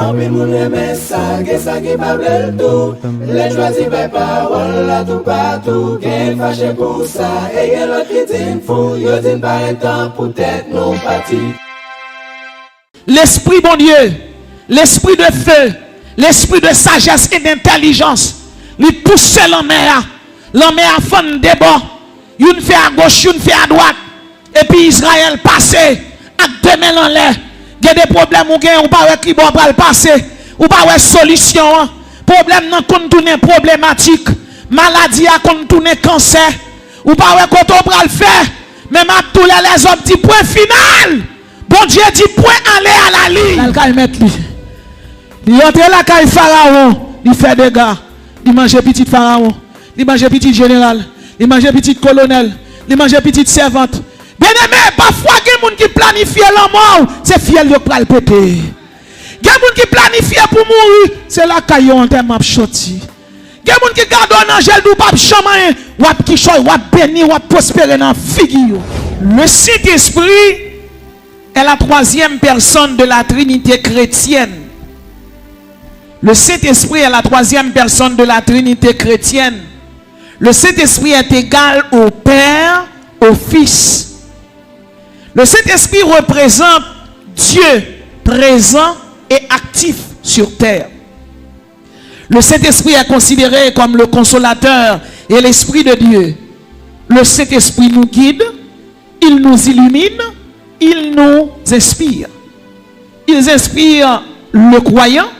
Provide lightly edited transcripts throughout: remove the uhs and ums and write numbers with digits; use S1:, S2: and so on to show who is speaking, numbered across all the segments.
S1: En pile moun aime ça, que ça qui pas bel tout. Les choisis par parole là tout partout. Qu'elle fâché pour ça, et y'en l'autre qui dit fou. Yo dit pas un temps pour tête non parti.
S2: L'esprit bon Dieu, l'esprit de feu, l'esprit de sagesse et d'intelligence, lui pousse l'homme à fond des bords, une fait à gauche, une fait à droite, et puis Israël passé, à deux mains en l'air, il y a des problèmes ou pas qui bon le passer, ou pas solution, problème non contourner problématique, maladie à contourner cancer, ou pas quand on va le faire, même à tous les hommes dit point final. Bon Dieu dit point aller à la ligne. Il entre la caille pharaon, il fait des gars, il mange petit pharaon, il mange petit général, il mange petit colonel, il mange petite servante. Bien aimé, parfois il y a des gens qui planifient la mort, c'est fiel de pral péter. Il y a des gens qui planifient pour mourir, c'est la caille en terme de choti. Il y a des gens qui gardent un angèle du pape chaman, ou qui choy, ou béni, ou prospérer dans la figure. Le Saint-Esprit est la troisième personne de la Trinité chrétienne. Le Saint-Esprit est la troisième personne de la Trinité chrétienne. Le Saint-Esprit est égal au Père, au Fils. Le Saint-Esprit représente Dieu présent et actif sur terre. Le Saint-Esprit est considéré comme le consolateur et l'Esprit de Dieu. Le Saint-Esprit nous guide, il nous illumine, il nous inspire. Il inspire le croyant.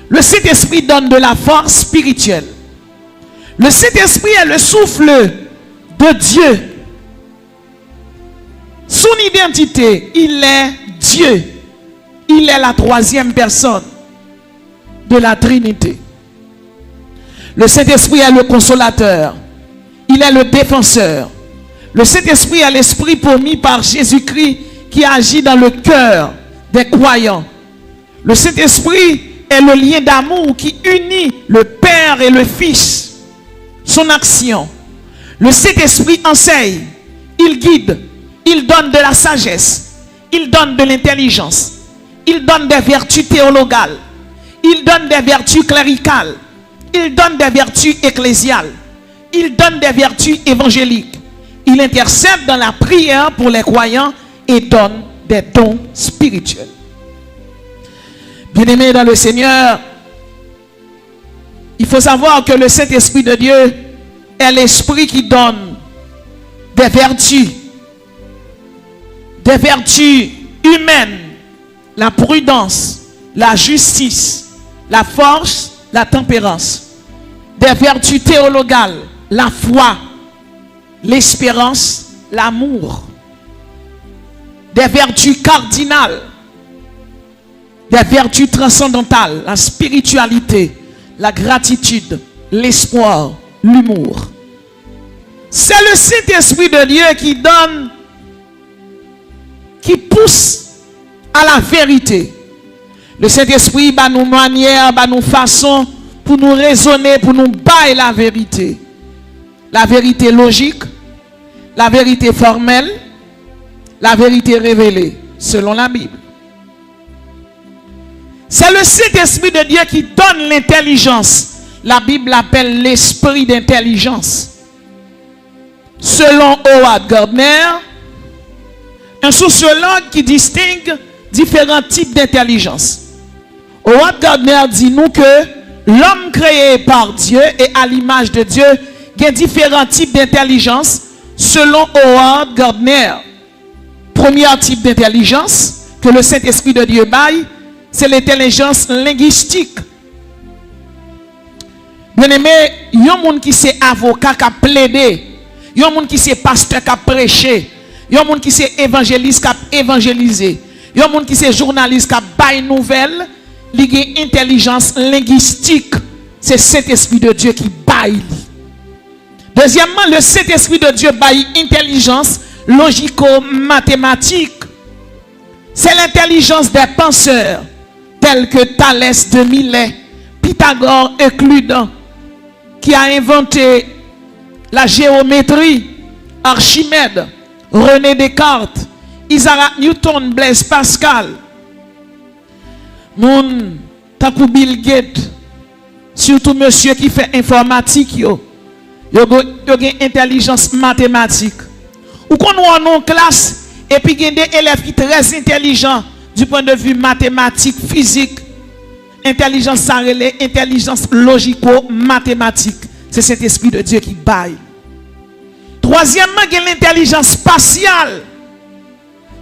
S2: Le Saint-Esprit donne de la force spirituelle. Le Saint-Esprit est le souffle de Dieu. Son identité, il est Dieu. Il est la troisième personne de la Trinité. Le Saint-Esprit est le consolateur. Il est le défenseur. Le Saint-Esprit est l'esprit promis par Jésus-Christ qui agit dans le cœur des croyants. Le Saint-Esprit est le lien d'amour qui unit le Père et le Fils. Son action. Le Saint-Esprit enseigne, il guide, il donne de la sagesse, il donne de l'intelligence, il donne des vertus théologales, il donne des vertus cléricales, il donne des vertus ecclésiales, il donne des vertus évangéliques. Il intercède dans la prière pour les croyants et donne des dons spirituels. Bien-aimés dans le Seigneur, il faut savoir que le Saint-Esprit de Dieu est l'Esprit qui donne des vertus humaines, la prudence, la justice, la force, la tempérance, des vertus théologales, la foi, l'espérance, l'amour, des vertus cardinales, des vertus transcendantales, la spiritualité, la gratitude, l'espoir, l'humour. C'est le Saint-Esprit de Dieu qui donne, qui pousse à la vérité. Le Saint-Esprit va nous manière, va nous façon pour nous raisonner, pour nous bailler la vérité. La vérité logique, la vérité formelle, la vérité révélée, selon la Bible. C'est le Saint-Esprit de Dieu qui donne l'intelligence. La Bible l'appelle l'esprit d'intelligence. Selon Howard Gardner, un sociologue qui distingue différents types d'intelligence. Howard Gardner dit nous que l'homme créé par Dieu et à l'image de Dieu, il y a différents types d'intelligence selon Howard Gardner. Premier type d'intelligence que le Saint-Esprit de Dieu baille, c'est l'intelligence linguistique. Bien aimé, il y a un monde qui c'est avocat qui a plaidé, il y a un monde qui c'est pasteur qui a prêché, il y a un monde qui c'est évangéliste qui a évangélisé, il y a un monde qui c'est journaliste qui a baille nouvelle, il y a une intelligence linguistique. C'est Saint-Esprit de Dieu qui baille. Deuxièmement, le Saint-Esprit de Dieu baille intelligence logico-mathématique. C'est l'intelligence des penseurs tels que Thalès de Milet, Pythagore Euclide, qui a inventé la géométrie, Archimède, René Descartes, Isaac Newton, Blaise Pascal. Moun, tant que Bill Gates, surtout monsieur qui fait informatique, yo gen intelligence mathématique. Ou qu'on ou en classe, et puis il y a des élèves qui sont très intelligents du point de vue mathématique, physique, intelligence sarélée, intelligence logico-mathématique. C'est cet esprit de Dieu qui baille. Troisièmement, il y a l'intelligence spatiale.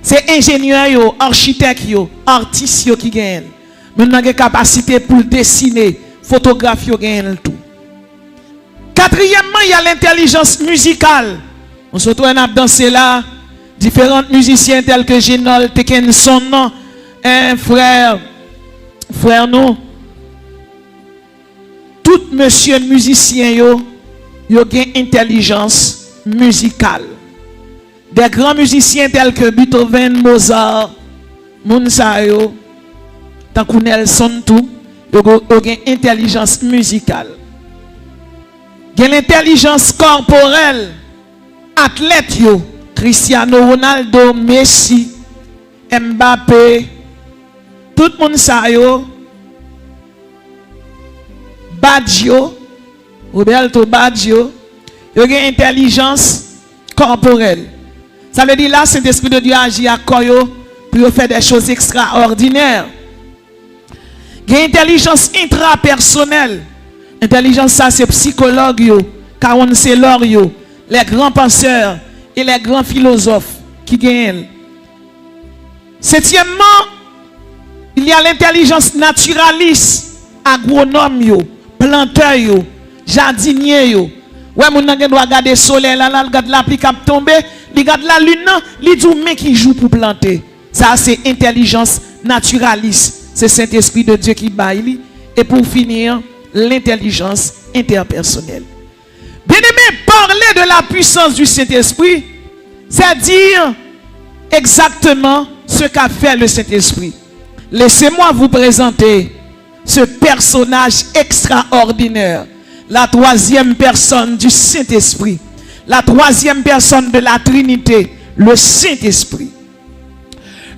S2: C'est ingénieur, architecte, artiste qui gagne. Maintenant, il y a capacité pour dessiner, photographier, tout. Quatrièmement, il y a l'intelligence musicale. On se retrouve à danser là. Différents musiciens tels que Génol, Tekenson, un frère nous. Tout monsieur musicien, yo ont intelligence musicale. Des grands musiciens tels que Beethoven, Mozart, Mounsayo, tant que Nelson, tout, ils ont intelligence musicale. Il y a l'intelligence corporelle, athlète, Cristiano Ronaldo, Messi, Mbappé, tout le monde ça Baggio, Roberto Baggio, il y a une intelligence corporelle. Ça veut dire là, c'est l'esprit de Dieu agit à Koyo pour faire des choses extraordinaires. Il y a une intelligence intrapersonnelle. Intelligence, ça c'est psychologue, counselor, les grands penseurs et les grands philosophes qui gagnent. Septièmement, il y a l'intelligence naturaliste, agronome, planteur, jardinier. Ouais, mon doit regarder le soleil là, regarde la pluie qui tombe, regarde la lune, il dit mais qui joue pour planter. Ça c'est intelligence naturaliste. C'est Saint-Esprit de Dieu qui baille. Et pour finir, l'intelligence interpersonnelle. Bien aimé, parler de la puissance du Saint-Esprit, c'est dire exactement ce qu'a fait le Saint-Esprit. Laissez-moi vous présenter ce personnage extraordinaire, la troisième personne du Saint-Esprit, la troisième personne de la Trinité, le Saint-Esprit.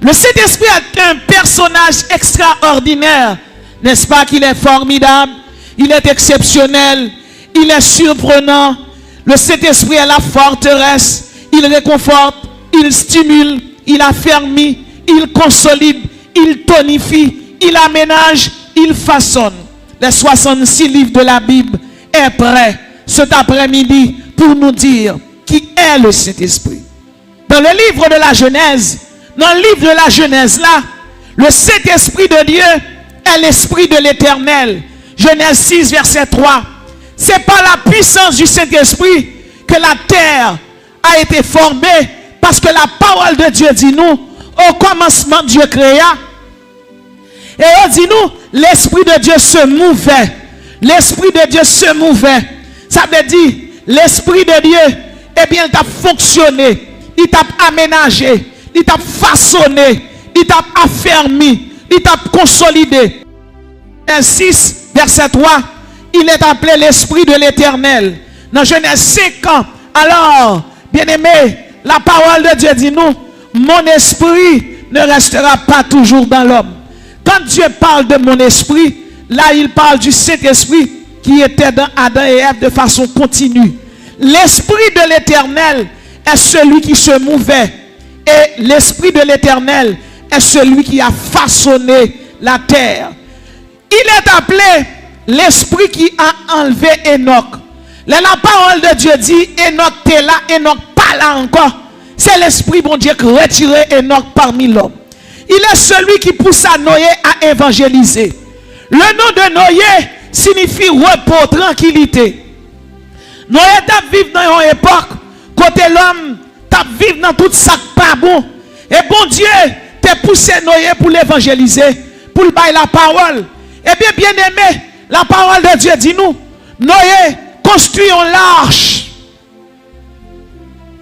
S2: Le Saint-Esprit est un personnage extraordinaire, n'est-ce pas qu'il est formidable, il est exceptionnel, il est surprenant. Le Saint-Esprit est la forteresse, il réconforte, il stimule, il affermit, il consolide, il tonifie, il aménage, il façonne. Les 66 livres de la Bible est prêt cet après-midi pour nous dire qui est le Saint-Esprit. Dans le livre de la Genèse, dans le livre de la Genèse là, le Saint-Esprit de Dieu est l'Esprit de l'Éternel. Genèse 6, verset 3. C'est par la puissance du Saint-Esprit que la terre a été formée, parce que la parole de Dieu dit nous, au commencement Dieu créa. Et on dit nous, l'Esprit de Dieu se mouvait. L'Esprit de Dieu se mouvait. Ça veut dire, l'Esprit de Dieu, eh bien, il t'a fonctionné, il t'a aménagé, il t'a façonné, il t'a affermi, il t'a consolidé. Genèse 6, verset 3, il est appelé l'Esprit de l'Éternel. Dans Genèse 5 ans, alors, bien aimé, la parole de Dieu dit nous, mon esprit ne restera pas toujours dans l'homme. Quand Dieu parle de mon esprit, là il parle du Saint-Esprit qui était dans Adam et Ève de façon continue. L'Esprit de l'Éternel est celui qui se mouvait. Et l'Esprit de l'Éternel est celui qui a façonné la terre. Il est appelé l'Esprit qui a enlevé Enoch. Là, la parole de Dieu dit, Enoch t'es là, Enoch pas là encore. C'est l'Esprit bon Dieu qui a retiré Enoch parmi l'homme. Il est celui qui pousse à Noé à évangéliser. Le nom de Noé signifie repos, tranquillité. Noé t'a vivre dans une époque côté l'homme t'a vivre dans tout ça pas bon. Et bon Dieu t'a poussé Noé pour l'évangéliser, pour le bailler la parole. Et bien aimé, la parole de Dieu dit nous, Noé construit l'arche.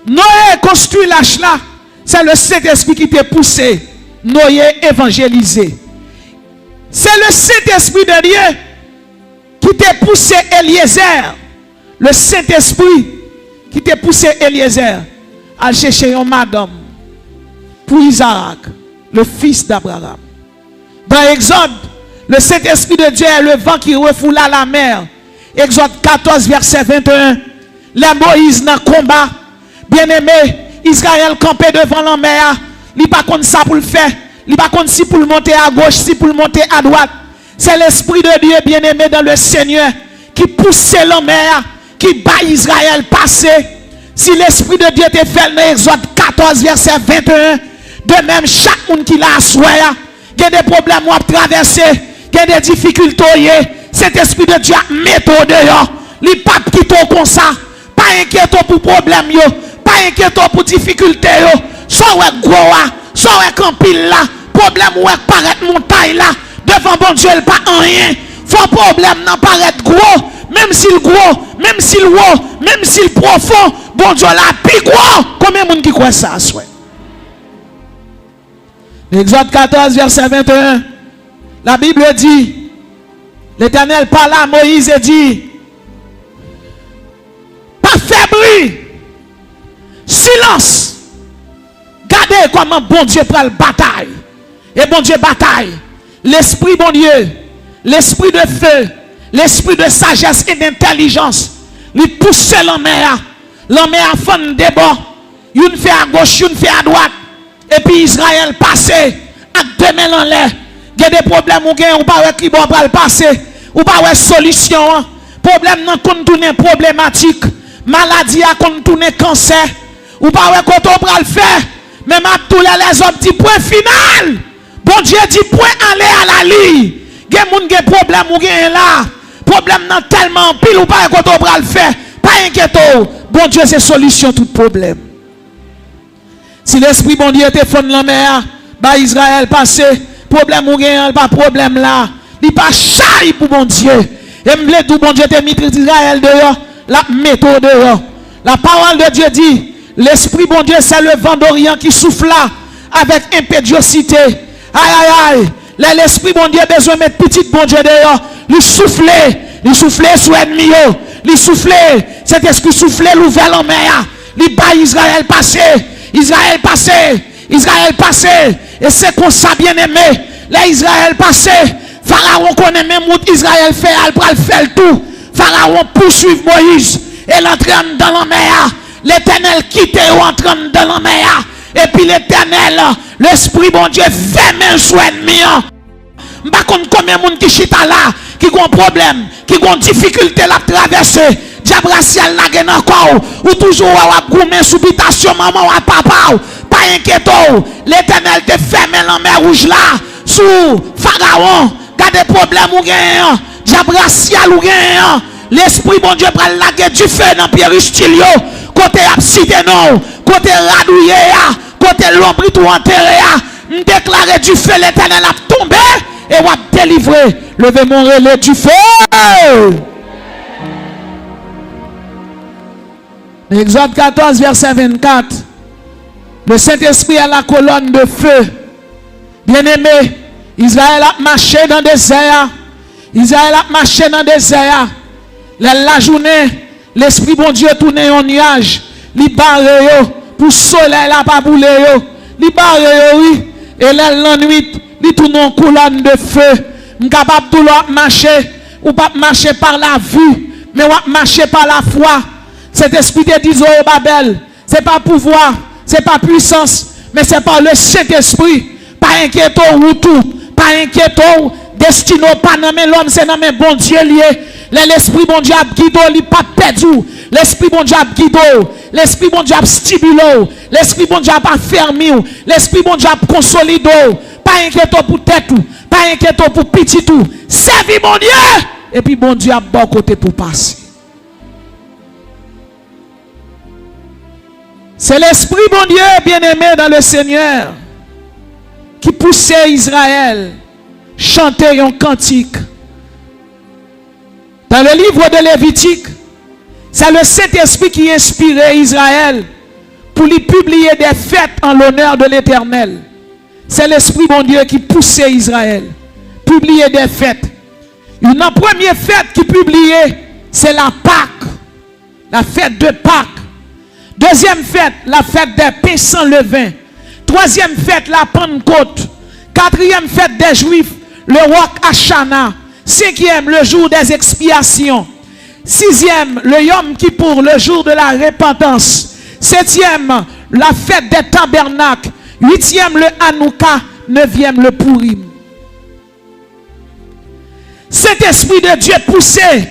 S2: Noé construit l'arche là. C'est le Saint-Esprit qui t'a poussé Noé évangéliser. C'est le Saint-Esprit de Dieu qui t'a poussé Eliezer. Le Saint-Esprit qui t'a poussé Eliezer à chercher une madame pour Isaac, le fils d'Abraham. Dans Exode, le Saint-Esprit de Dieu est le vent qui refoula la mer. Exode 14, verset 21. La Moïse dans le combat. Bien-aimé, Israël campé devant la mer. Il pas contre ça pour le faire. Il pas contre si pour le monter à gauche, si pour le monter à droite. C'est l'Esprit de Dieu bien-aimé dans le Seigneur qui poussait la mer, qui bat Israël passer. Si l'Esprit de Dieu te fait dans Exode 14, verset 21, de même chaque monde qui l'a assoya, il y a des problèmes à traverser, il y a des difficultés, cet Esprit de Dieu met au dehors. Il pas quitter comme ça, pas inquiétant pour problème, pas inquiétant pour difficulté, soit ouais gros, soit ouais campil là, problème ouais paraître montagne là, devant bon Dieu, il pas rien. Faut problème n'en paraître gros, même s'il gros, même s'il haut, même s'il profond, bon Dieu là, plus gros. Combien de monde qui croit ça, soit? Exode 14, verset 21. La Bible dit, l'Éternel parla à Moïse et dit, pas faibli, silence. Gardez comment bon Dieu prend la bataille. Et bon Dieu bataille. L'esprit bon Dieu, l'esprit de feu, l'esprit de sagesse et d'intelligence, il pousse l'homme à fond de bord, une fait à gauche, une fait à droite, et puis Israël passé, avec deux mains en l'air. Il y a des problèmes ou pas qui vont passer, ou pas solution. Problème non contourner problématique, maladie à contourner cancer, ou pas quand on va le faire, même à tous les hommes dit point final. Bon Dieu dit point aller à la ligne. Il y a des problèmes ou là. Problème non tellement pile ou pas quand on va le faire. Pas inquiétant. Bon Dieu c'est solution tout problème. Si l'esprit bon Dieu était fond la mer, bah Israël passé, problème ou pas problème là. Il pas chaille pour bon Dieu. Et me tout bon Dieu te mis Israël dehors, la méthode dehors. La parole de Dieu dit, l'esprit bon Dieu c'est le vent d'Orient qui souffle là avec impétuosité. Aïe aïe aïe. L'esprit bon Dieu a besoin de mettre petit bon Dieu dehors. Il souffler sur l'ennemi. Il souffler. Cet esprit souffler l'ouvert en mer. Il bat Israël passé. Israël passé. Israël passé. Et c'est comme ça bien aimé. Là Israël passé. Pharaon connaît même où Israël fait. Elle fait tout. Pharaon poursuit Moïse. Et l'entraîne dans la mer. L'Éternel quitte et entraîne dans la mer. Et puis l'Éternel, l'Esprit bon Dieu fait main sur l'ennemi. Je ne sais pas combien de monde qui chita là, qui ont un problème, qui ont une difficulté à traverser. Diable racial là gen encore, ou toujours à goumé subitation maman ou papa. Pas inquiétant. L'Éternel te fait main la mer rouge là, sous Pharaon. Quand des problèmes ou gen, diable racial ou gen. L'Esprit bon Dieu prend la du feu dans Pierre Stilio. Côté abside non, côté radouillé, côté l'ombre tout enterré, déclarer du feu l'Éternel a tombé et va délivrer. Levez mon relais du feu. Exode 14, verset 24. Le Saint-Esprit a la colonne de feu. Bien-aimé, Israël a marché dans le désert. Israël a marché dans le désert. La journée, l'Esprit bon Dieu tourne en nuage. Li barre pour soleil là pas bouler yo. Li barre oui. Et la nuit, li tourne en colonne de feu. M'capable tout l'autre marcher ou pas marcher par la vue, mais ou marcher par la foi. Cet esprit de dit au Babel, c'est pas pouvoir, c'est pas puissance, mais c'est par le Saint-Esprit. Pas inquiétant ou tout, pas inquiétant, destino pas dans l'homme, c'est dans bon Dieu lié. L'esprit bon Dieu a guidé, il pas perdu. L'esprit bon Dieu a guidé, l'esprit bon Dieu a stimulé, l'esprit bon Dieu a fermé, l'esprit bon Dieu a consolidé. Pas inquiétant pour tête, pas inquiétant pour petit tout. Servi bon Dieu, et puis bon Dieu a bon côté pour passer. C'est l'esprit bon Dieu bien-aimé dans le Seigneur qui poussait Israël chanter un cantique. Dans le livre de Lévitique, c'est le Saint-Esprit qui inspirait Israël pour lui publier des fêtes en l'honneur de l'Éternel. C'est l'Esprit bon Dieu qui poussait Israël publier des fêtes. Une première fête qui publiait, c'est la Pâque, la fête de Pâques. Deuxième fête, la fête des pains sans levain. Troisième fête, la Pentecôte. Quatrième fête des Juifs, le Roch Hashanah. 5e, le jour des expiations. 6e, le Yom Kippour, le jour de la repentance. 7e, la fête des tabernacles. 8e, le Hanouka. 9e, le Pourim. Saint-Esprit de Dieu poussait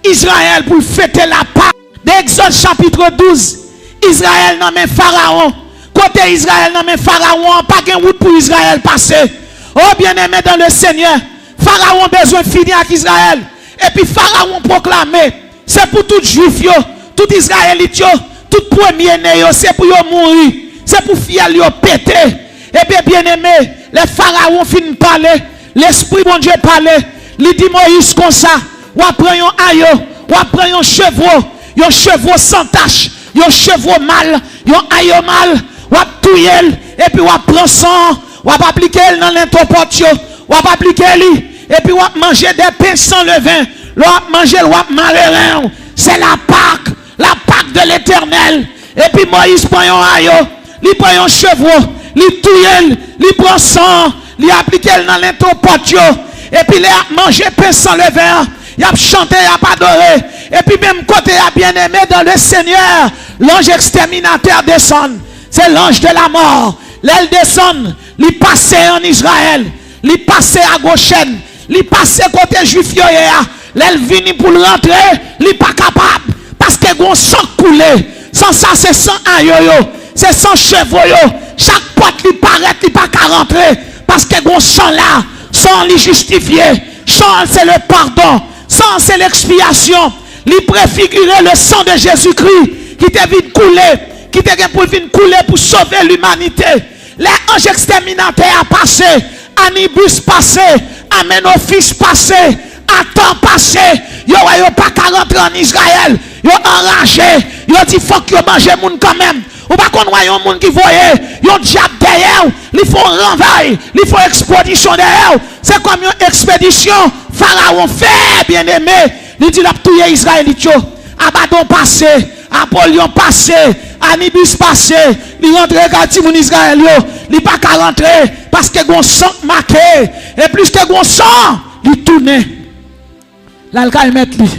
S2: Israël pour fêter la Pâque. D'Exode chapitre 12, Israël n'a même Pharaon. Côté Israël n'a même Pharaon, pas de route pour Israël passer. Oh bien-aimé dans le Seigneur, Pharaon besoin de finir avec Israël. Et puis Pharaon proclamé, c'est pour tout juif, tout israélite, tout premier-né, c'est pour mourir. C'est pour fiel péter. Et bien bien-aimé, les pharaons finissent parler, l'esprit bon Dieu parler. Il dit Moïse comme ça, ou après un aïe, ou après un chevreau sans tache, un chevreau mal, un aïe mal, ou touyer, et puis ou prend sang, ou appliquer dans l'entrepôt, ou appliquer lui, et puis ou manger des pains sans levain, ou manger ou manger. C'est la Pâque de l'Éternel. Et puis Moïse prend un aïe, il prend un chevreau, il touille, il prend sang, il applique dans l'entrepôt, et puis il a mangé pain sans levain, il a chanté, il a adoré, et puis même côté il a bien aimé dans le Seigneur, l'ange exterminateur descend, c'est l'ange de la mort, l'aile descend, il passe en Israël, il passe à Goshen, il passe côté juif, l'aile vient pour rentrer, il n'est pas capable, parce que il sang coulé, sans ça c'est sans aïe, c'est sans chevaux, chaque porte lui paraît, il pas qu'à rentrer, parce que bon sang là, sang lui justifié, sang c'est le pardon, sang c'est l'expiation, lui préfigurer le sang de Jésus-Christ qui te vient couler, qui te vient pour venir couler pour sauver l'humanité. Les anges exterminateurs passé, Anibus passé, Amenophis passé, Attends passé, yo pas qu'à rentrer en Israël, yo enragé, yo dit faut que yo mange moun quand même. Ou pas qu'on voit un monde qui voyait, yon diable derrière, il faut renvaille, il faut expédition derrière. C'est comme une expédition, Pharaon fait, bien aimé. Il dit la touye Israélite, Abaddon passé, Apollyon passé, Anibus passé, il rentre quand mon Israël, il pas qu'à rentrer, parce que gon sang marqué, et plus que gon sang, il tourne. Là, il met lui.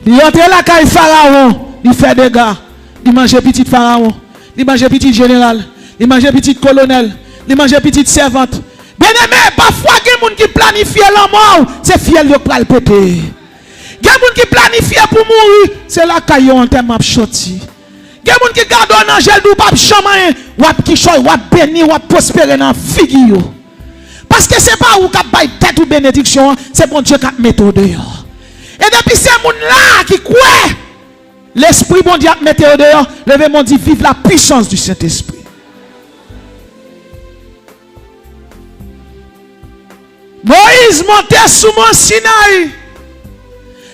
S2: Il rentre là quand Pharaon, il fait des gars. Il mange petit pharaon, il mange petit général, il mange petit colonel, il mange petite servante. Bien aimé, parfois il y a des gens qui planifient la mort, c'est fiel de pral péter. Il y a des gens qui planifient pour mourir, c'est là qu'il y a un thème à choisi. Il y a des gens qui gardent un angèle ou pas chamain, ou qui choy, ou béni, ou prospérer dans figure. Parce que c'est pas où qui baille tête ou bénédiction, c'est bon Dieu qui met au dehors. Et depuis ces gens là qui croient, l'Esprit bon Dieu mette au dehors, levez mon Dieu, vive la puissance du Saint-Esprit. Moïse montait sous mon Sinaï.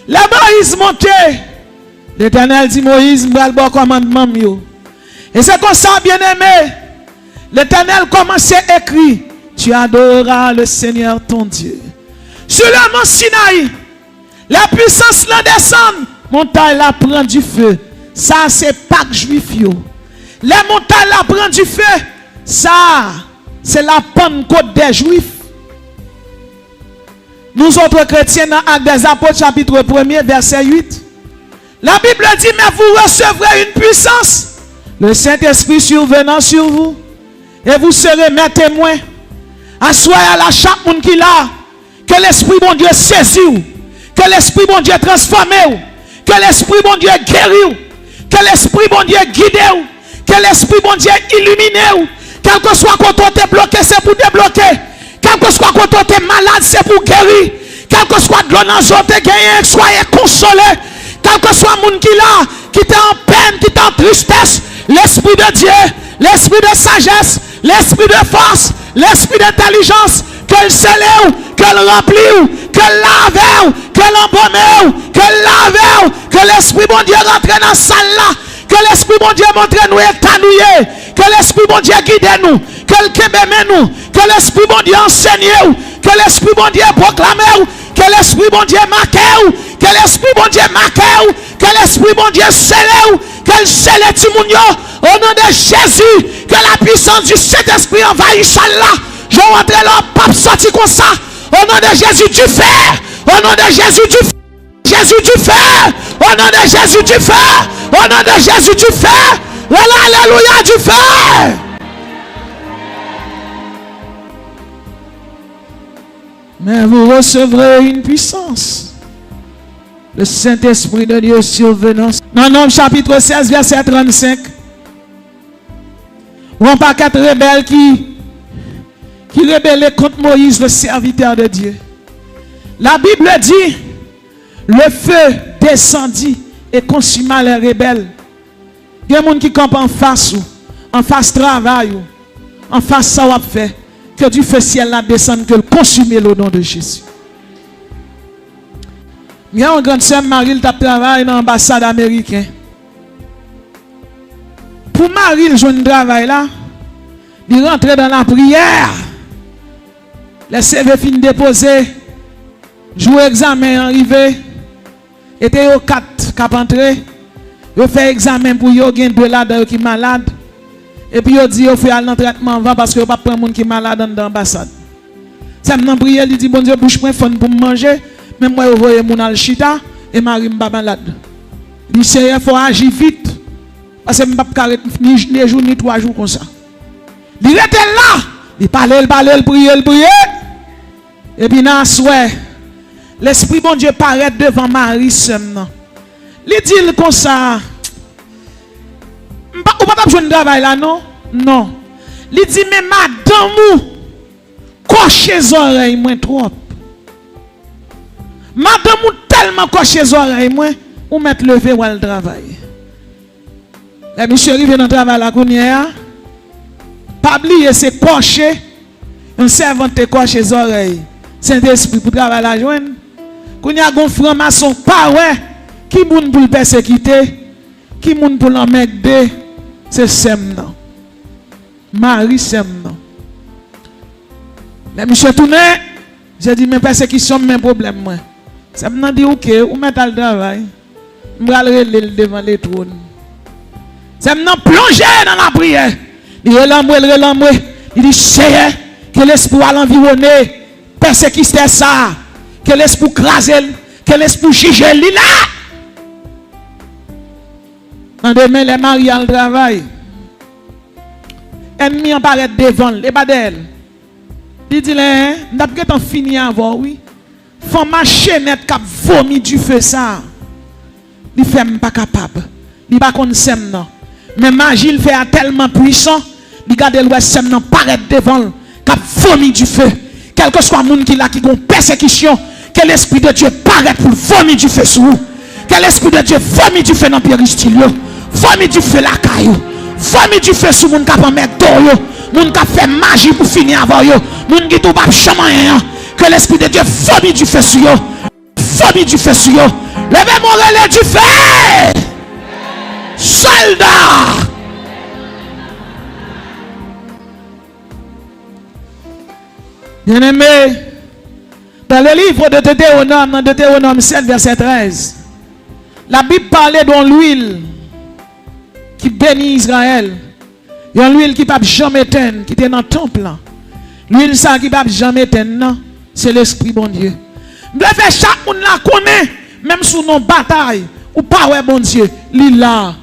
S2: La Moïse montait. L'Éternel dit Moïse, m'bral bon commandement mieux. Et c'est comme ça, bien aimé. L'Éternel commence à écrire. Tu adoreras le Seigneur ton Dieu. Sur le mont Sinaï, la puissance la descend. Montagne la prend du feu. Ça c'est Pâques juif. Les montagnes la prend du feu. Ça c'est la Pentecôte des juifs. Nous autres chrétiens dans Actes des Apôtres chapitre 1er verset 8. La Bible dit mais vous recevrez une puissance. Le Saint-Esprit survenant sur vous. Et vous serez mes témoins. Assoyez à la chaque monde qui l'a. Que l'Esprit bon Dieu saisit. Que l'Esprit bon Dieu transforme. Que l'Esprit bon Dieu guérit. Que l'Esprit bon Dieu guide. Que l'Esprit bon Dieu illumine. Quel que soit quand on est bloqué, c'est pour débloquer. Quel que soit quand on est malade, c'est pour guérir. Quel que soit de l'on a gagné, soyez consolés. Quel que soit le monde qui là, qui est en peine, qui est en tristesse, l'Esprit de Dieu, l'Esprit de sagesse, l'Esprit de force, l'Esprit d'intelligence, qu'elle scelle, qu'elle remplit, qu'elle lave, qu'elle embaume, qu'elle lave, que l'Esprit bon Dieu rentre dans la salle là, que l'Esprit bon Dieu montre nous étanouiller, que l'Esprit bon Dieu guide nous, que nous, que l'Esprit bon Dieu enseigne, que l'Esprit bon Dieu proclame, que l'Esprit bon Dieu marque, que l'Esprit bon Dieu marque, que l'Esprit bon Dieu scelle, qu'elle scelle tout le monde, au nom de Jésus, que la puissance du Saint-Esprit envahisse là. Je rentre là, pape sorti comme ça. Au nom de Jésus, tu fais. Au nom de Jésus, tu fais. Jésus, tu fais. Au nom de Jésus, tu fais. Au nom de Jésus, tu fais. Alléluia, tu fais. Mais vous recevrez une puissance. Le Saint-Esprit de Dieu survenant. Dans Nombre chapitre 16, verset 35. On pas quatre rebelles qui rebellaient contre Moïse, le serviteur de Dieu. La Bible dit, le feu descendit et consuma les rebelles. Il y a des gens qui campent en face travail, en face ça va faire. Que du feu ciel la descende, que le consume au nom de Jésus. Il y a un grand sœur Marie qui travaille dans l'ambassade américaine. Pour Marie, le jeune travail là, il rentre dans la prière. Les CV fin déposé, jour examen arrivé, était au 4 cap entré, il fait examen pour yo gen deux là qui malade. Et puis il dit il faut aller dans traitement avant parce que pas prendre monde qui malade dans l'ambassade. Ça me prière, il dit bon Dieu bouche moi fun pour manger, mais moi voyez mon al chita et Marie m'pa malade. Il dit il faut agir vite parce que m'pa carré ni les jours ni 3 jours comme ça. Il était là, il parlait, il priait. Et puis dans souhait, l'esprit bon Dieu paraît devant Marie seulement. Il dit comme ça. Ou pas besoin de travail là, non? Non. Il dit, mais madame ou, coche les oreilles, moins trop. Madame ou tellement coche les oreilles, moins, ou mettre lever ou le travail. La monsieur arrive dans le travail là, qu'on y a. Pas oublier, c'est cocher. Un servant te coche les oreilles. Saint-Esprit pour travailler la joindre. Qu'on y a un franc-maçon, pas ouais. Qui moun pour le persécuter? Qui moun pour l'emmerder? C'est Semna. Marie Semna. Mais monsieur tourné, j'ai dit, mais persécution, mes problèmes. Semna dit, ok, ou mettez le travail. Je vais aller devant les trônes. Semna plongé dans la prière. Il relamoué. Il dit, Seigneur, que l'esprit va l'environner. Persécuter ça. Que l'esprit crase, que l'esprit juge lui là. En demain, les maris à le travail. Ennemi apparaît devant, les pas d'elle. Il dit, n'a pas fini avant, oui. Faut marcher net cap vomi du feu ça. Il fait pas capable. Il pas qu'on s'aime non. Mais magie il fait tellement puissant, il garde le s'aime non paraît devant cap vomi du feu. Quel que soit monde qui là qui gon persécution, que l'esprit de Dieu paraît pour vomir du feu sur vous. Que l'esprit de Dieu vomit du feu dans péristyle. Vomit du feu la caillou. Vomit du feu sur moun qui a mettre d'eau. Moun qui fait magie pour finir avant yo. Moun qui tout pas chaman. Que l'esprit de Dieu vomit du feu sur yo. Vomit du feu sur yo. Levez mon relais du feu. Soldat. Bien-aimé, dans le livre de Deutéronome 7, verset 13, la Bible parlait d'une huile qui bénit Israël. Il y a une huile qui ne peut jamais éteindre, qui était dans le temple. L'huile ça qui ne peut jamais éteindre, c'est l'Esprit bon Dieu. Je veux faire chaque monde la connaît, même sous nos batailles, ou pas ouais bon Dieu, là.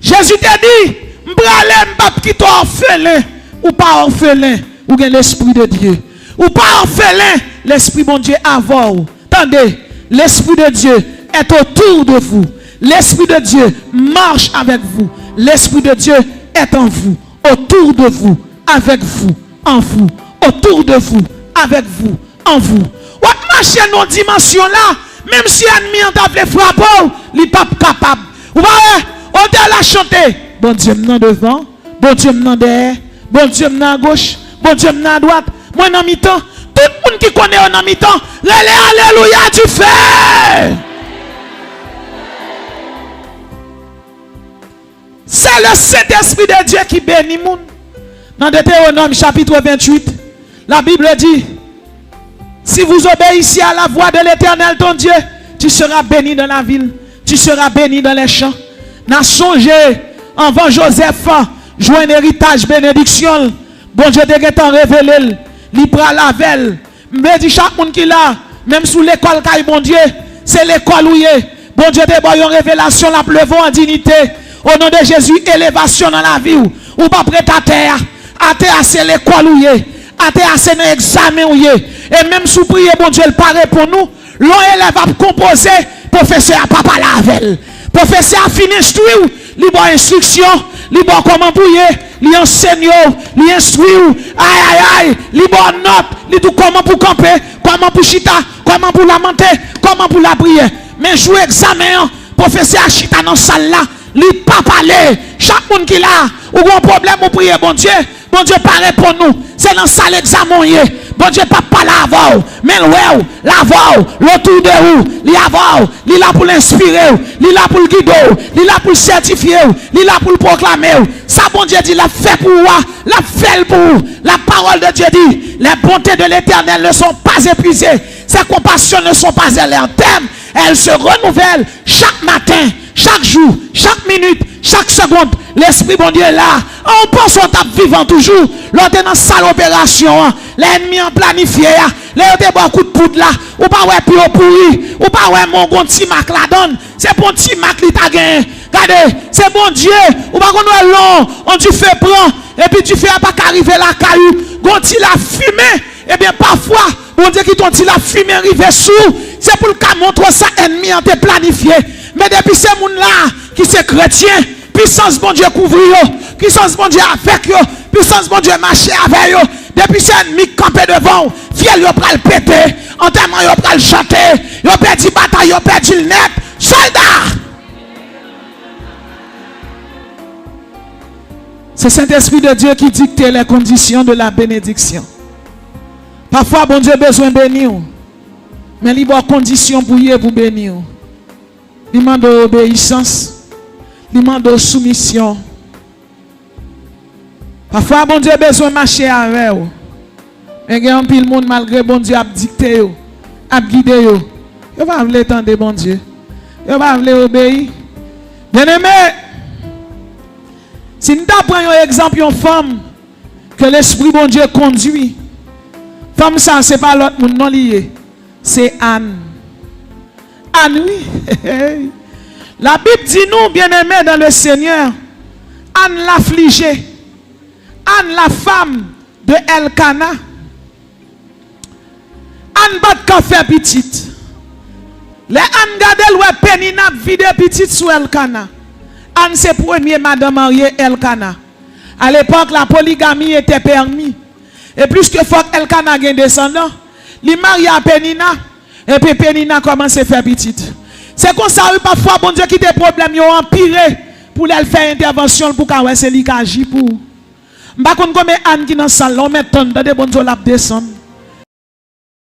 S2: Jésus t'a dit, je vais aller qui toi orphelin, ou pas orphelin, ou bien l'Esprit de Dieu. Ou pas orphelin, l'Esprit bon Dieu avant vous. Attendez, l'Esprit de Dieu est autour de vous. L'Esprit de Dieu marche avec vous. L'Esprit de Dieu est en vous, autour de vous, avec vous, en vous, autour de vous, avec vous, en vous. Ou marcher dans cette dimension là, même si l'ennemi en t'a fait frapper, il n'est pas capable. Vous voyez, on t'a la chanter. Bon Dieu m'en devant, bon Dieu m'en derrière, bon Dieu m'en à gauche, bon Dieu m'en à droite. Moi en mi-temps, tout le monde qui connaît en mi-temps, alléluia du feu. C'est le Saint-Esprit de Dieu qui bénit le monde. Dans Deutéronome chapitre 28, la Bible dit, si vous obéissez à la voix de l'Éternel ton Dieu, tu seras béni dans la ville, tu seras béni dans les champs. N'a songé avant Joseph, jouer un héritage bénédiction. Bon Dieu te révélé li pral lavel. Me dit chaque monde qui là, même sous l'école caille bon Dieu, c'est l'école où il est. Bon Dieu te boy une révélation la pleuve en dignité. Au nom de Jésus, élévation dans la vie ou pas prêt à terre. À terre c'est l'école où il est. À terre c'est l'examen où il est. Et même sous prier bon Dieu le paraît pour nous, l'on élève à composer, professeur a papa lavel. Professeur a fini instruire, li bon instruction, li bon comment bouiller, li enseigne, li instruire, aïe, li bon note, li tout comment pour camper, comment pour chita, comment pour lamenter, comment pour la prier. Mais jouer examen, professeur chita dans salle là, li pas parler. Chaque monde qui là, ou un problème ou prier bon Dieu paraît pour nous. C'est dans salle examen. Bon Dieu pas parler avant, mais ouais, l'avant, l'autour de vous, li avant, li là pour l'inspirer, li là pour le guider, li là pour le certifier, li là pour le proclamer. Ça bon Dieu dit la fait pour vous, la fait pour vous. La parole de Dieu dit, les bontés de l'Éternel ne sont pas épuisées, ses compassions ne sont pas à leur terme, elles se renouvellent chaque matin, chaque jour, chaque minute, chaque seconde. L'Esprit bon Dieu est là. On pense qu'on tape vivant toujours. L'autre est dans salle opération. L'ennemi en planifié. L'autre est beaucoup de poudre là. Ou pas ouais pio pourri. Ou pas ouais mon bon petit mac la donne. C'est bon petit mac qui t'a gagné. Regardez, c'est bon Dieu. Ou pas qu'on est long. On tu fais prend. Et puis tu fais pas qu'arriver la caillou. Quand il a fumé. Eh bien parfois, bon Dieu qui t'ont dit la fumée arrive sous. C'est pour le montrer ça ennemi en te planifié. Mais depuis ces gens là qui sont chrétiens. Puissance bon Dieu couvre yo, puissance bon Dieu avec yo, puissance bon Dieu marcher avec yo. Depuis ces ennemis campé devant, fiel yo pral péter, enterrement yo pral chanter, yo perdu bataille, yo perdu le net, soldat. C'est Saint-Esprit de Dieu qui dicte les conditions de la bénédiction. Parfois bon Dieu besoin de bénir, mais il y a des conditions pour y pour bénir. Il demande obéissance. Il demande soumission. Parfois, bon Dieu a besoin de marcher avec vous. Mais il y a un pile monde malgré bon Dieu a dicté, a guidé. Il va vous attendre, bon Dieu. Il va vous obéir. Bien aimé, si nous prenons un exemple d'une femme que l'Esprit bon Dieu conduit, femme ça, ce n'est pas l'autre monde non lié. C'est Anne. Anne, oui. La Bible dit nous, bien-aimés dans le Seigneur, Anne l'affligée, Anne la femme de Elkana, Anne bat café petite. Les Anne gade ouais Penina vide petite sur Elkana. Anne c'est premier madame mariée Elkana. À l'époque la polygamie était permis. Et plus que faut Elkana gagne descendant, il marie à Penina et puis Penina commence à faire petite. C'est comme ça, parfois, bon Dieu, qui des problèmes, ils ont empiré pour leur faire intervention pour qu'on c'est lui qui agit pour. Je ne sais pas comment Anne qui est dans la salle, on met tonne de bon Dieu la descendre.